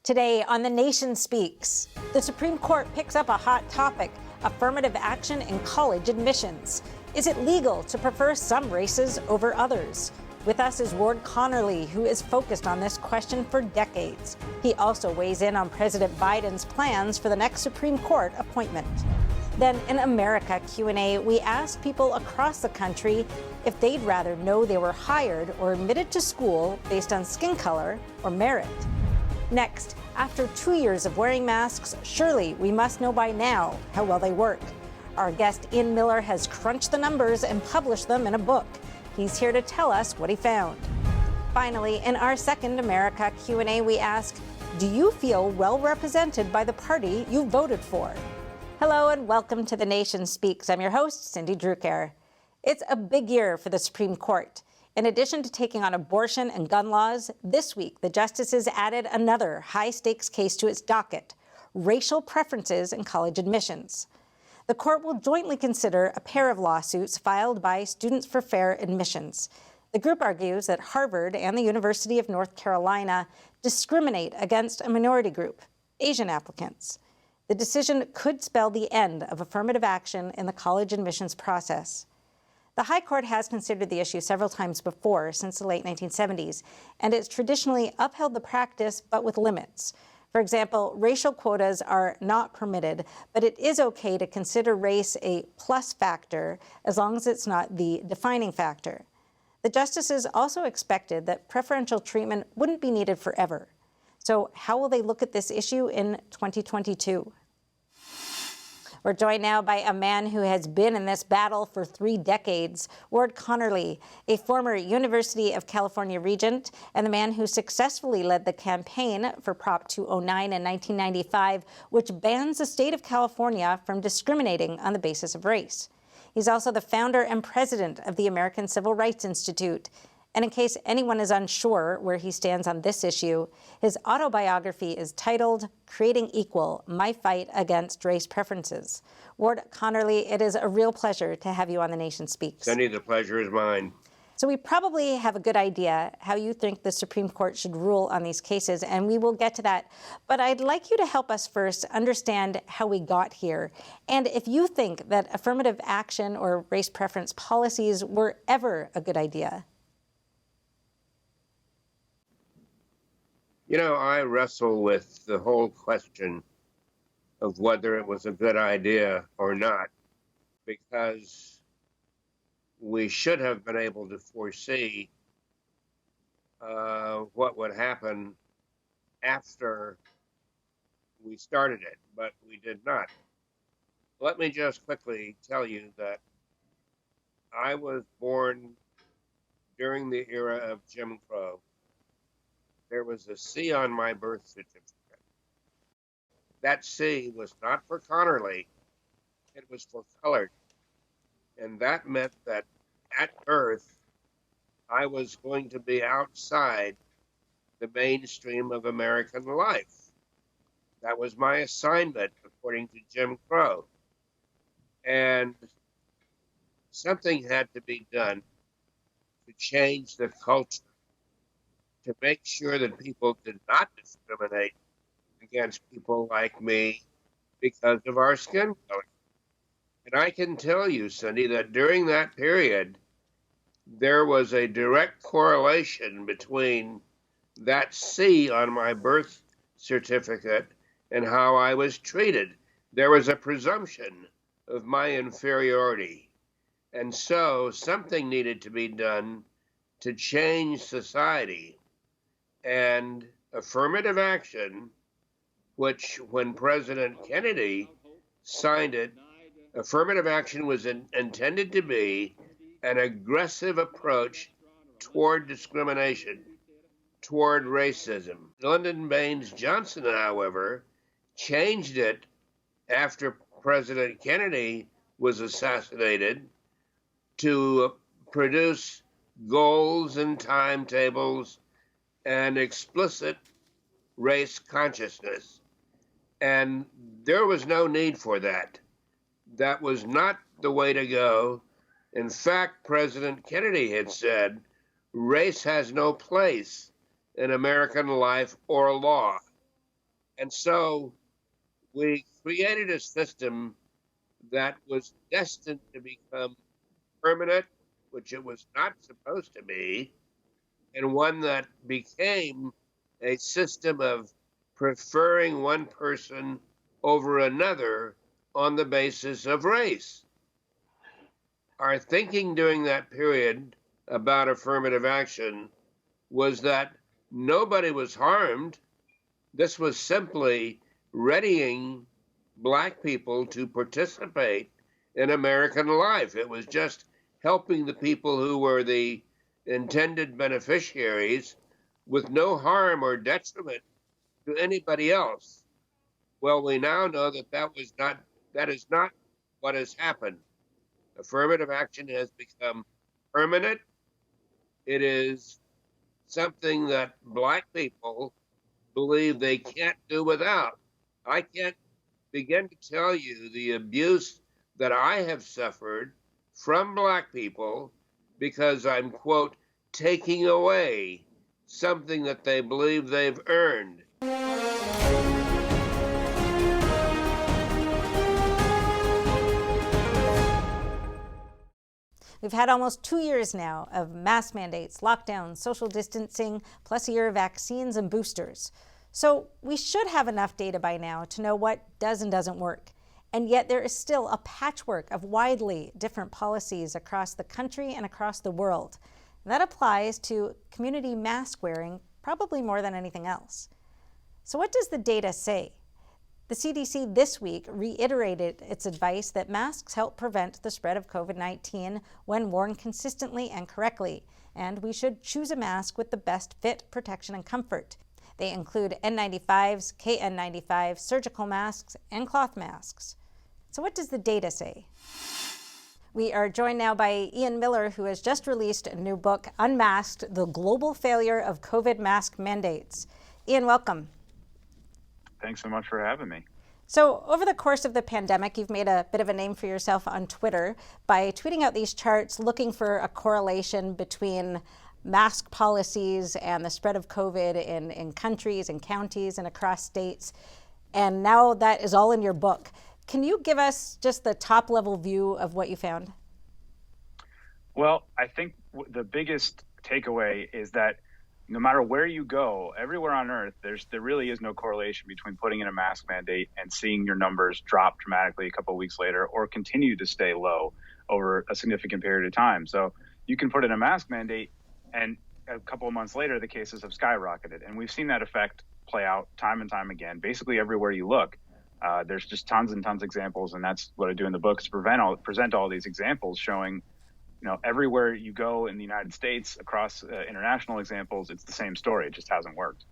Today on The Nation Speaks, the Supreme Court picks up a hot topic, affirmative action in college admissions. Is it legal to prefer some races over others? With us is Ward Connerly, who is focused on this question for decades. He also weighs in on President Biden's plans for the next Supreme Court appointment. Then in America Q&A, we asked people across the country if they'd rather know they were hired or admitted to school based on skin color or merit. Next, after 2 years of wearing masks, surely we must know by now how well they work. Our guest, Ian Miller, has crunched the numbers and published them in a book. He's here to tell us what he found. Finally, in our second America Q&A, we ask, do you feel well represented by the party you voted for? Hello and welcome to The Nation Speaks. I'm your host, Cindy Drucker. It's a big year for the Supreme Court. In addition to taking on abortion and gun laws, this week the justices added another high-stakes case to its docket, racial preferences in college admissions. The court will jointly consider a pair of lawsuits filed by Students for Fair Admissions. The group argues that Harvard and the University of North Carolina discriminate against a minority group, Asian applicants. The decision could spell the end of affirmative action in the college admissions process. The High Court has considered the issue several times before, since the late 1970s, and it's traditionally upheld the practice, but with limits. For example, racial quotas are not permitted, but it is okay to consider race a plus factor as long as it's not the defining factor. The justices also expected that preferential treatment wouldn't be needed forever. So how will they look at this issue in 2022? We're joined now by a man who has been in this battle for 3 decades, Ward Connerly, a former University of California Regent and the man who successfully led the campaign for Prop 209 in 1995, which bans the state of California from discriminating on the basis of race. He's also the founder and president of the American Civil Rights Institute. And in case anyone is unsure where he stands on this issue, his autobiography is titled Creating Equal, My Fight Against Race Preferences. Ward Connerly, it is a real pleasure to have you on The Nation Speaks. Cindy, the pleasure is mine. So we probably have a good idea how you think the Supreme Court should rule on these cases, and we will get to that. But I'd like you to help us first understand how we got here, and if you think that affirmative action or race preference policies were ever a good idea. You know, I wrestle with the whole question of whether it was a good idea or not, because we should have been able to foresee what would happen after we started it, but we did not. Let me just quickly tell you that I was born during the era of Jim Crow. There was a C on my birth certificate. That C was not for Connerly, it was for colored. And that meant that at birth, I was going to be outside the mainstream of American life. That was my assignment, according to Jim Crow. And something had to be done to change the culture, to make sure that people did not discriminate against people like me because of our skin color. And I can tell you, Cindy, that during that period, there was a direct correlation between that C on my birth certificate and how I was treated. There was a presumption of my inferiority. And so something needed to be done to change society. And affirmative action, which when President Kennedy signed it, affirmative action was intended to be an aggressive approach toward discrimination, toward racism. Lyndon Baines Johnson, however, changed it after President Kennedy was assassinated to produce goals and timetables and explicit race consciousness. And there was no need for that. That was not the way to go. In fact, President Kennedy had said, race has no place in American life or law. And so we created a system that was destined to become permanent, which it was not supposed to be, and one that became a system of preferring one person over another on the basis of race. Our thinking during that period about affirmative action was that nobody was harmed. This was simply readying Black people to participate in American life. It was just helping the people who were the intended beneficiaries with no harm or detriment to anybody else. Well, we now know that that is not what has happened. Affirmative action has become permanent. It is something that Black people believe they can't do without. I can't begin to tell you the abuse that I have suffered from Black people because I'm, quote, taking away something that they believe they've earned. We've had almost 2 years now of mask mandates, lockdowns, social distancing, plus a year of vaccines and boosters. So we should have enough data by now to know what does and doesn't work. And yet there is still a patchwork of widely different policies across the country and across the world. And that applies to community mask wearing probably more than anything else. So what does the data say? The CDC this week reiterated its advice that masks help prevent the spread of COVID-19 when worn consistently and correctly, and we should choose a mask with the best fit, protection, and comfort. They include N95s, KN95s, surgical masks, and cloth masks. So what does the data say? We are joined now by Ian Miller, who has just released a new book, Unmasked, The Global Failure of COVID Mask Mandates. Ian, welcome. Thanks so much for having me. So over the course of the pandemic, you've made a bit of a name for yourself on Twitter by tweeting out these charts looking for a correlation between mask policies and the spread of COVID in countries and counties and across states. And now that is all in your book. Can you give us just the top level view of what you found? Well, I think the biggest takeaway is that no matter where you go, everywhere on Earth, there really is no correlation between putting in a mask mandate and seeing your numbers drop dramatically a couple of weeks later or continue to stay low over a significant period of time. So you can put in a mask mandate and a couple of months later, the cases have skyrocketed. And we've seen that effect play out time and time again, basically everywhere you look. There's just tons and tons of examples, and that's what I do in the book, is present all these examples showing, everywhere you go in the United States, across international examples, it's the same story. It just hasn't worked.